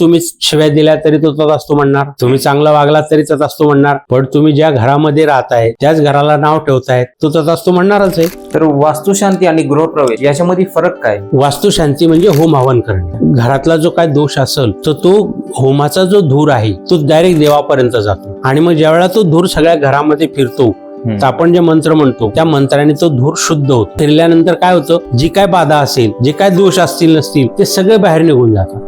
तुम्ही शिव्या दिल्या तरी तो तसाच तो म्हणणार, तुम्ही चांगला वागला तरी तसाच तो म्हणणार, पण तुम्ही ज्या घरामध्ये राहताय त्याच घराला नाव ठेवताय तो तसाच तो म्हणणारच आहे. तर वास्तुशांती आणि गृहप्रवेश याच्यामध्ये फरक काय? वास्तुशांती म्हणजे होम हवन करणे. घरातला जो काय दोष असेल तर तो होमाचा जो धूर आहे तो डायरेक्ट देवापर्यंत जातो आणि मग ज्यावेळेला तो धूर सगळ्या घरामध्ये फिरतो तर आपण जे मंत्र म्हणतो त्या मंत्राने तो धूर शुद्ध होतो. फिरल्यानंतर काय होतं, जी काय बाधा असेल, जे काय दोष असतील नसतील ते सगळे बाहेर निघून जातात.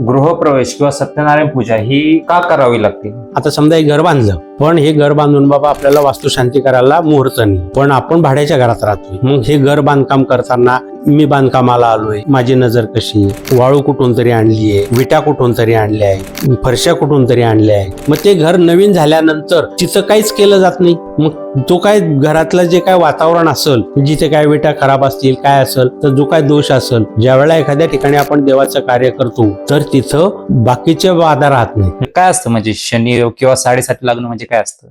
गृहप्रवेश किंवा सत्यनारायण पूजा ही का करावी लागते? आता समजा एक घर बांधलं, पण हे घर बांधून बाबा आपल्याला वास्तुशांती करायला मुहूर्त नाही, पण आपण भाड्याच्या घरात राहतोय. मग हे घर बांधकाम करताना मी बांधकामाला आलोय, माझी नजर कशी आहे, वाळू कुठून तरी आणली आहे, विटा कुठून तरी आणल्या आहे, फरशा कुठून तरी आणल्या आहे. मग ते घर नवीन झाल्यानंतर तिथं काहीच केलं जात नाही. मग तो काय घरातलं जे काय वातावरण असेल, जिथे काय विटा खराब असतील, काय असेल तर जो काय दोष असेल, ज्या वेळेला एखाद्या ठिकाणी आपण देवाचं कार्य करतो तर तिथं बाकीच्या बाधा राहत नाही. काय असतं म्हणजे शनी योग किंवा 7.5 लग्न म्हणजे काय असतं?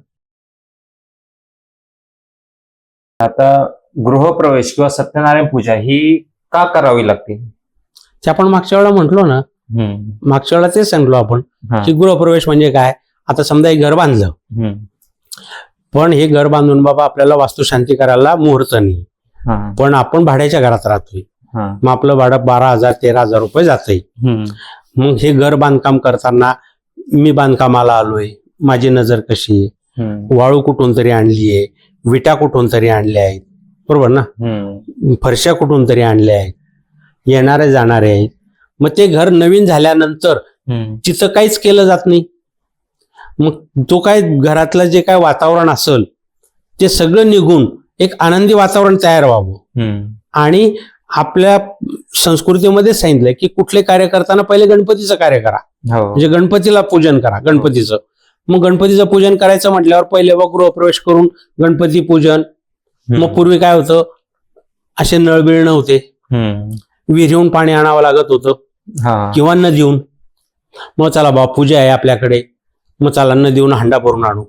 आता गृहप्रवेश किंवा सत्यनारायण पूजा ही का करावी लागते? ते आपण मागच्या वेळेला म्हटलो ना, मागच्या वेळेला तेच सांगलो आपण की गृहप्रवेश म्हणजे काय. आता समजा एक घर बांधलं, पण हे घर बांधून बाबा आपल्याला वास्तुशांती करायला मुहूर्त नाही, पण आपण भाड्याच्या घरात राहतोय. मग आपलं भाडं 12,000 13,000 रुपये जातंय. मग हे घर बांधकाम करताना मी बांधकामाला आलोय, माझी नजर कशी आहे, वाळू कुठून तरी आणली आहे, विटा कुठून तरी आणल्या आहेत, बरोबर ना, फरशा कुठून तरी आणल्या आहेत, येणारे जाणारे आहेत. मग ते घर नवीन झाल्यानंतर तिथं काहीच केलं जात नाही. मग तो काय घरातलं जे काय वातावरण असेल ते सगळं निघून एक आनंदी वातावरण तयार व्हावं. आणि आपल्या संस्कृतीमध्ये सांगितलंय की कुठले कार्य करताना पहिले गणपतीचं कार्य करा, म्हणजे गणपतीला पूजन करा गणपतीचं. मग गणपतीचं पूजन करायचं म्हटल्यावर पहिले गृहप्रवेश करून गणपती पूजन. मग पूर्वी काय होतं, असे नळबिळ नव्हते, विहिरीहून पाणी आणावं लागत होतं किंवा नदीहून. मग चला बा पूजा आहे आपल्याकडे, मग चला नदीहून हांडा भरून आणू.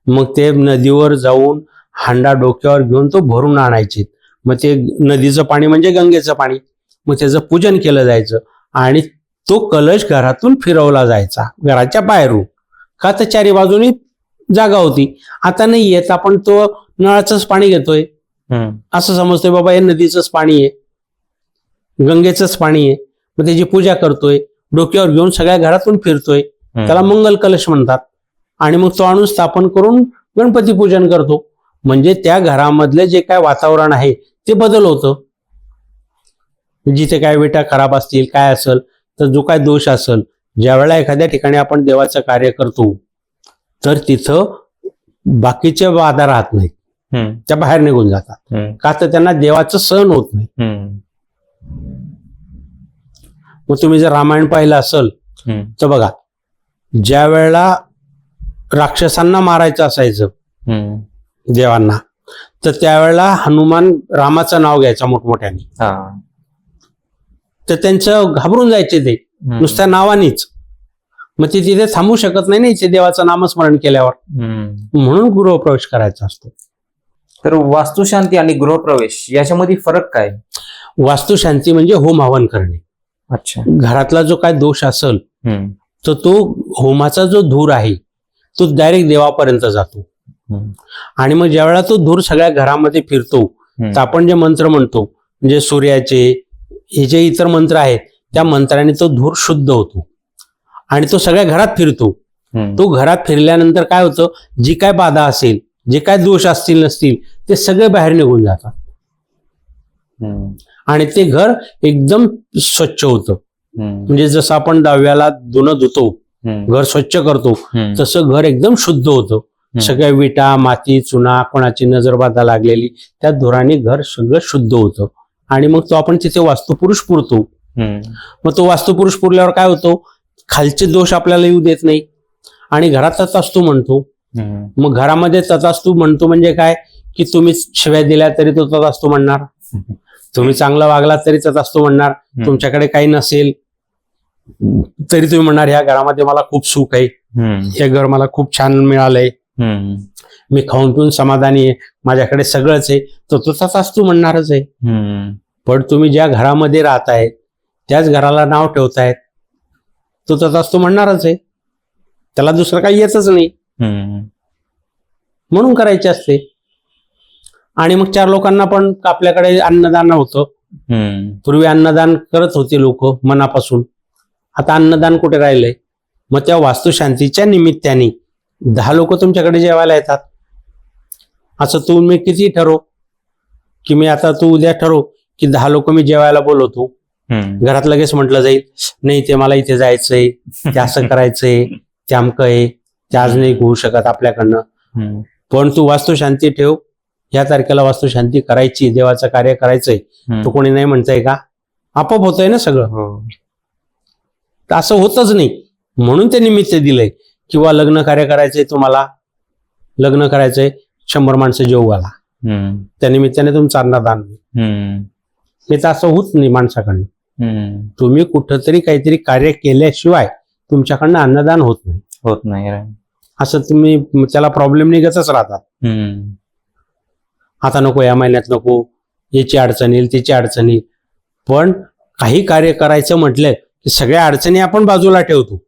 मग ते नदीवर जाऊन हांडा डोक्यावर घेऊन तो भरून आणायचे. मग ते नदीचं पाणी म्हणजे गंगेचं पाणी, मग त्याचं पूजन केलं जायचं आणि तो कलश घरातून फिरवला जायचा घराच्या बाहेरून. का तर चारी बाजूनी जागा होती. आता नाही येत, आपण तो नळाचंच पाणी घेतोय, असं समजतोय बाबा हे नदीचंच पाणी आहे, गंगेचंच पाणी आहे. मग त्याची पूजा करतोय, डोक्यावर घेऊन सगळ्या घरातून फिरतोय, त्याला मंगल कलश म्हणतात. आणि मग तो आणून स्थापन करून गणपती पूजन करतो. म्हणजे त्या घरामधले जे काय वातावरण आहे ते बदल होतं. जिथे काय विटा खराब असतील, काय असेल तर जो काय दोष असेल, ज्या वेळेला एखाद्या ठिकाणी आपण देवाचं कार्य करतो तर तिथं बाकीच्या बाधा राहत नाहीत, त्या बाहेर निघून जातात. का तर त्यांना देवाचं सहन होत नाही. मग तुम्ही जर रामायण पाहिलं असेल तर बघा, ज्या वेळेला राक्षसांना मारायचं असायचं देवांना, तर त्यावेळेला हनुमान रामाचं नाव घ्यायचा मोठमोठ्याने, तर त्यांचं घाबरून जायचे ते नुसत्या नावानीच. मग ते तिथे थांबू शकत नाही ते देवाचं नामस्मरण केल्यावर. म्हणून गृहप्रवेश करायचा असतो. तर वास्तुशांती आणि गृहप्रवेश याच्यामध्ये फरक काय? वास्तुशांती म्हणजे होम हवन करणे. अच्छा. घरातला जो काय दोष असेल तर तो होमाचा जो धूर आहे तो डायरेक्ट देवापर्यंत जातो. आणि मग ज्यावेळेला तो धूर सगळ्या घरामध्ये फिरतो तर आपण जे मंत्र म्हणतो, म्हणजे सूर्याचे हे जे इतर मंत्र आहेत त्या मंत्राने तो धूर शुद्ध होतो आणि तो सगळ्या घरात फिरतो. तो घरात फिरल्यानंतर काय होतं, जी काय बाधा असेल, जे काय दोष असतील नसतील ते सगळे बाहेर निघून जातात आणि ते घर एकदम स्वच्छ होतं. म्हणजे जसं आपण दहाव्याला धुणं धुतो, घर स्वच्छ करतो, तसं घर एकदम शुद्ध होतं. सगळ्या विटा, माती, चुना, कोणाची नजर बाधा लागलेली त्या धुराने घर सगळं शुद्ध होतं. आणि मग तो आपण तिथे वास्तुपुरुष पुरतो. मग तो वास्तुपुरुष पुरल्यावर काय होतो, खालचे दोष आपल्याला येऊ देत नाही आणि घरात तथास्तु म्हणतो. मग घरामध्ये तथास्तु म्हणतो म्हणजे काय, की तुम्ही शिव्या दिल्या तरी तो तथास्तु म्हणणार, तुम्ही चांगला वागला तरी तथास्तु म्हणणार, तुमच्याकडे काही नसेल तरी तुम्ही म्हणणार ह्या घरामध्ये मला खूप सुख आहे, हे घर मला खूप छान मिळालंय, मी खाऊन पिऊन समाधानी आहे, माझ्याकडे सगळंच आहे, तो तथास्तु म्हणणारच आहे. पण तुम्ही ज्या घरामध्ये राहताय त्याच घराला नाव ठेवतायत तो तसाच तो म्हणणारच आहे, त्याला दुसरं काही येतच नाही, म्हणून करायचे असते. आणि मग 4 लोकांना पण आपल्याकडे अन्नदान होतं. पूर्वी अन्नदान करत होते लोक मनापासून, आता अन्नदान कुठे राहिलंय? मग त्या वास्तुशांतीच्या निमित्ताने 10 लोक तुमच्याकडे जेवायला येतात. असं तुम्ही किती ठरव की मी आता तू उद्या ठरव की 10 लोक मी जेवायला बोलवतो, घरात लगेच म्हटलं जाईल नाही ते मला इथे जायचंय, ते असं करायचंय, ते अमकं आहे, ते आज नाही होऊ शकत आपल्याकडनं. पण तू वास्तुशांती ठेव, या तारखेला वास्तुशांती करायची, देवाचं कार्य करायचंय, तो कोणी नाही म्हणतंय का? आपोआप होतंय ना सगळं. तर असं होतच नाही, म्हणून ते निमित्त दिलंय. किंवा लग्न कार्य करायचंय, तुम्हाला लग्न करायचंय, 100 माणसं जेवू घाला, त्या निमित्ताने तुमचं अन्नदान होईल. हे तर असं होत नाही माणसाकडनं. तुम्ही कुठंतरी काहीतरी कार्य केल्याशिवाय तुमच्याकडनं अन्नदान होत नाही. असं तुम्ही त्याला प्रॉब्लेम निघतच राहतात. आता नको, या महिन्यात नको, याची अडचण येईल, त्याची अडचण येईल. पण काही कार्य करायचं म्हटलं की सगळ्या अडचणी आपण बाजूला ठेवतो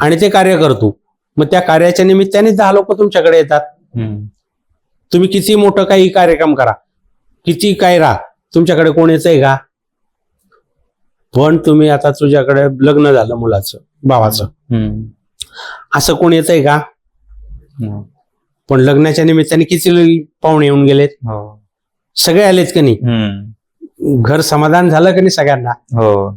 आणि ते कार्य करतो. मग त्या कार्याच्या निमित्ताने 10 लोक तुमच्याकडे येतात. तुम्ही किती मोठं काही कार्यक्रम करा, किती काय राहा, तुमच्याकडे कोण येतंय का? पण तुम्ही आता तुझ्याकडे लग्न झालं मुलाचं, भावाचं, असं कोण येतंय का? पण लग्नाच्या निमित्ताने किती पाहुणे येऊन गेलेत, सगळे आलेत का नाही? घर समाधान झालं का नाही सगळ्यांना?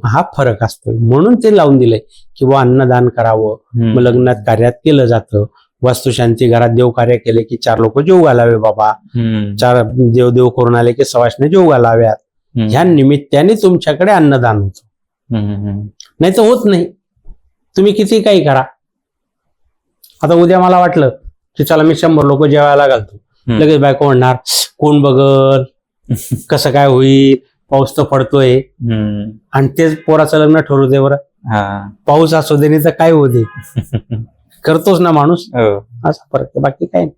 हा फरक असतो. म्हणून ते लावून दिलंय की बुवा अन्नदान करावं. मग लग्नात कार्यात केलं जातं. वास्तुशांती घरात देव कार्य केले की 4 लोक जेवू घालावे बाबा, 4 देव करून आले की सवाष्णी जेवू घालाव्यात. ह्या निमित्ताने तुमच्याकडे अन्नदान होतं, नाही तर होत नाही. तुम्ही किती काही करा. आता उद्या मला वाटलं की चला मी 100 लोक जेवायला घालतो, लगेच बायको म्हणणार कोण बघल, कसं काय होईल, पाऊस तर पडतोय, आणि तेच पोराचं लग्न ठरवू दे बरं, पाऊस असू दे नाही तर काय होऊ दे, करतोच ना माणूस. असा फरक आहे, बाकी काय नाही.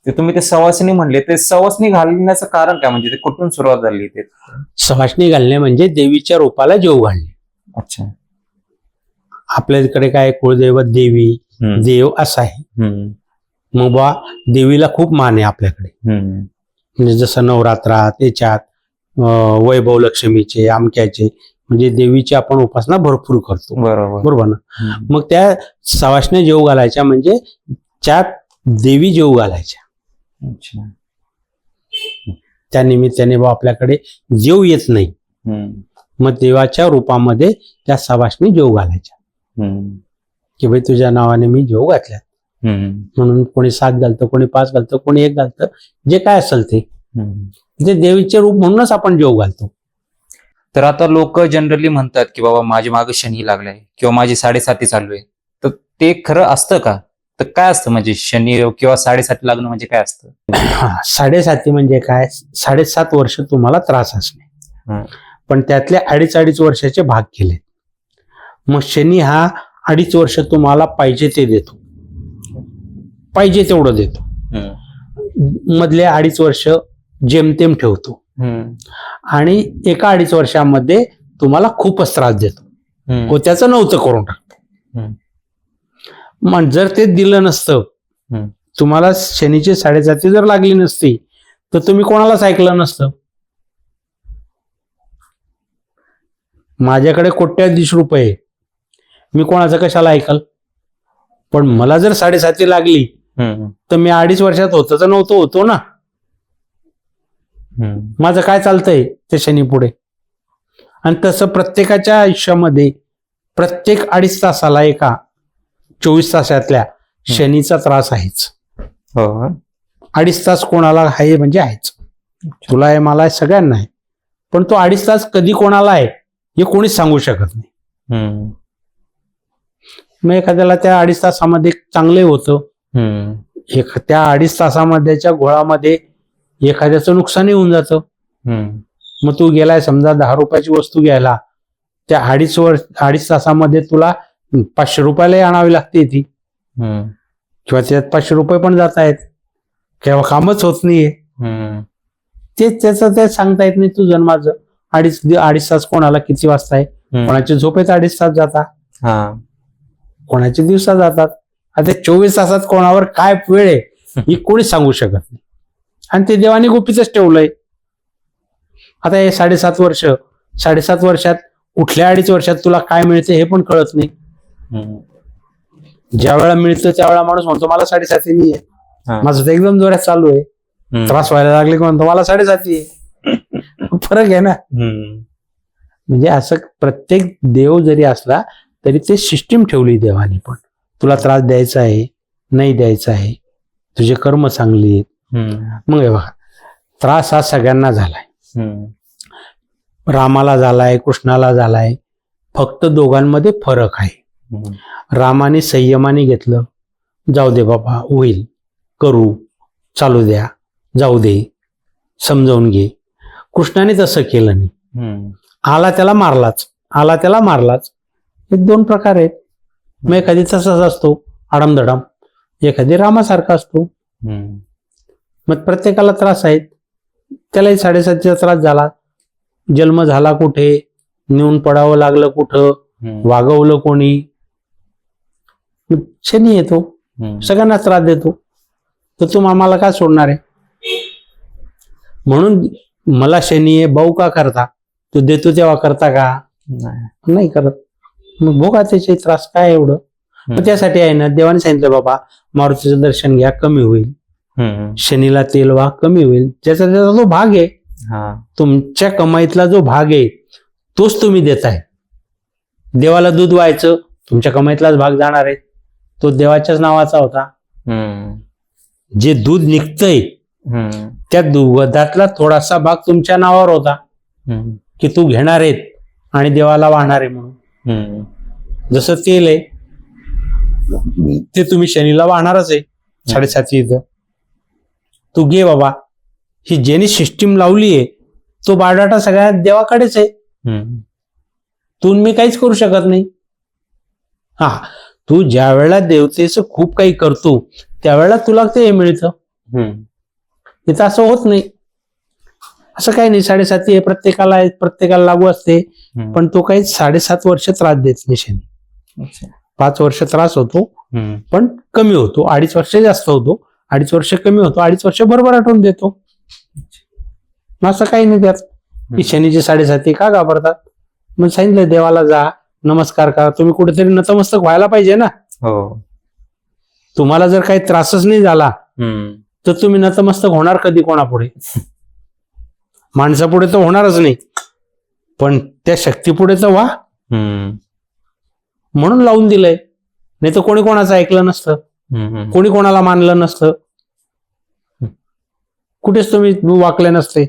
ते तुम्ही ते सवासणी म्हणले, ते सवासणी घालण्याचं कारण काय, म्हणजे ते कुठून सुरुवात झाली? ते सवासणी घालणे म्हणजे देवीच्या रूपाला जेवू घालणे. अच्छा. आपल्याकडे काय कुळदैवत देवी देव असं आहे. मग बा देवीला खूप मान आहे आपल्याकडे. म्हणजे जसं नवरात्रात याच्यात वैभव लक्ष्मीचे अमक्याचे, म्हणजे देवीची आपण उपासना भरपूर करतो. बरोबर ना? मग त्या सवाष्ण्या जेवू घालायच्या म्हणजे त्या देवी जेवू घालायच्या. त्या निमित्ताने बा आपल्याकडे जेव येत नाही, मग देवाच्या रूपामध्ये त्या सवाष्णी जेवू घालायच्या की भाई तुझ्या नावाने मी जेवू घातल्यात. म्हणून कोणी 7 घालतं, कोणी 5 घालतं, कोणी 1 घालतं, जे काय असेल ते देवीचे रूप म्हणूनच आपण जेवू घालतो. तर आता लोक जनरली म्हणतात की बाबा माझ्या मागे शनी लागलाय किंवा माझी 7.5 चालू आहे, तर ते खरं असतं का? तर काय असतं म्हणजे शनी किंवा 7.5 लागणं म्हणजे काय असतं? 7.5 म्हणजे काय? 7.5 वर्ष तुम्हाला त्रास असणे, पण त्यातले 2.5 वर्षाचे भाग केले. मग शनी हा 2.5 वर्ष तुम्हाला पाहिजे ते देतो, पाहिजे तेवढं देतो. मधले 2.5 वर्ष जेमतेम ठेवतो आणि एका 2.5 वर्षामध्ये तुम्हाला खूपच त्रास देतो, त्याचं नव्हतं करून टाकतो. मग जर ते दिलं नसतं, तुम्हाला शनीची 7.5 जर लागली नसती तर तुम्ही कोणालाच ऐकलं नसतं. माझ्याकडे कोट्याधीश रुपये, मी कोणाचं कशाला ऐकल? पण मला जर 7.5 लागली तर मी 2.5 वर्षात होतं तर नव्हतं होतो ना. माझं काय चालतंय ते शनी पुढे. आणि तसं प्रत्येकाच्या आयुष्यामध्ये प्रत्येक 2.5 तासाला एका 24 तासातल्या शनीचा त्रास आहेच. 2.5 तास कोणाला आहे म्हणजे आहेच, तुला आहे, मला आहे, सगळ्यांना आहे. पण तो 2.5 तास कधी कोणाला आहे हे कोणीच सांगू शकत नाही. मग एखाद्याला त्या 2.5 तासामध्ये चांगले होतं, त्या 2.5 तासामध्येच्या घोळामध्ये एखाद्याचं नुकसानही होऊन जातं. मग तू गेलाय समजा 10 रुपयाची वस्तू घ्यायला, त्या 2.5 तासामध्ये तुला 500 रुपयालाही आणावी लागते ती, किंवा त्यात 500 रुपये पण जात आहेत, किंवा कामच होत नाहीये. त्याचं ते सांगता येत नाही तुझं माझं. 2.5 तास कोणाला किती वाजता आहे, कोणाच्या झोपेत 2.5 तास जाता. कोणाचे दिवसा जातात. आता 24 तासात कोणावर काय वेळ आहे ही कोणीच सांगू शकत नाही. आणि ते देवाने गुपितच ठेवलंय. आता हे 7.5 वर्षात कुठल्या 2.5 वर्षात तुला काय मिळते हे पण कळत नाही. ज्या वेळा मिळतं त्यावेळेला माणूस म्हणतो मला 7.5 नाही आहे, माझं तर एकदम जोरात चालू आहे. त्रास व्हायला लागले की म्हणतो मला 7.5 आहे. फरक आहे ना. म्हणजे असं प्रत्येक देव जरी असला तरी ते सिस्टीम ठेवली देवाने. पण तुला त्रास द्यायचा आहे, नाही द्यायचा आहे, तुझे कर्म चांगले आहेत. मग हे बघा, त्रास हा सगळ्यांना झालाय. रामाला झालाय, कृष्णाला झालाय. फक्त दोघांमध्ये फरक आहे. रामाने संयमाने घेतलं, जाऊ दे बाबा, होईल, करू, चालू द्या, जाऊ दे, समजावून घे. कृष्णाने तसं केलं नाही. आला त्याला मारलाच. हे 2 प्रकार आहेत. मग एखादी तसाच असतो आडमधडम, एखादी रामासारखा असतो. मग प्रत्येकाला त्रास आहेत. त्यालाही 7.5चा त्रास झाला. जन्म झाला कुठे, नेऊन पडावं लागलं कुठं, वागवलं कोणी. शनी येतो, सगळ्यांना त्रास देतो. तर तू मामाला का सोडणार आहे? म्हणून मला शनी आहे भाऊ का करता, तू देतो तेव्हा करता का? नाही करत. मग भोगा त्याचे त्रास, काय एवढं. मग त्यासाठी आहे ना, देवाने सांगितलं बाबा मारुतीचं दर्शन घ्या, कमी होईल. शनीला तेल वाह, कमी होईल. ज्याचा त्याचा जो भाग आहे, तुमच्या कमाईतला जो भाग आहे तोच तुम्ही देताय. देवाला दूध व्हायचं, तुमच्या कमाईतलाच भाग जाणार आहे. तो देवाच्याच नावाचा होता. जे दूध निघतंय त्या दुधातला थोडासा भाग तुमच्या नावावर होता की तू घेणार आहेत आणि देवाला वाहणार आहे म्हणून. जसं तेल आहे ते तुम्ही शनीला वाहणारच आहे 7.5 इथं. तू घे बाबा. ही ज्याने सिस्टीम लावली आहे तो बायोडाटा सगळ्या देवाकडेच आहे. तू मी काहीच करू शकत नाही. हा, तू ज्या वेळेला देवतेचं खूप काही करतो त्यावेळेला तुला ते मिळतं. इथं असं होत नाही. असं काही नाही. 7.5 हे प्रत्येकाला लागू असते. पण तो काही 7.5 वर्ष त्रास देत नाही शनी. 5 वर्ष त्रास होतो पण कमी होतो. 2.5 वर्ष जास्त होतो, 2.5 वर्ष कमी होतो, 2.5 वर्ष बरोबर आठवून देतो. असं काही नाही त्यात की शनीचे 7.5 का घाबरतात. मग सांगितलं देवाला जा, नमस्कार करा. तुम्ही कुठेतरी नतमस्तक व्हायला पाहिजे ना. तुम्हाला जर काही त्रासच नाही झाला तर तुम्ही नतमस्तक होणार कधी कोणापुढे? माणसापुढे तर होणारच नाही, पण त्या शक्तीपुढे तर व्हा. म्हणून लावून दिलंय. नाही तर कोणी कोणाचं ऐकलं नसतं, कोणी कोणाला मानलं नसतं, कुठेच तुम्ही वाकले नसते.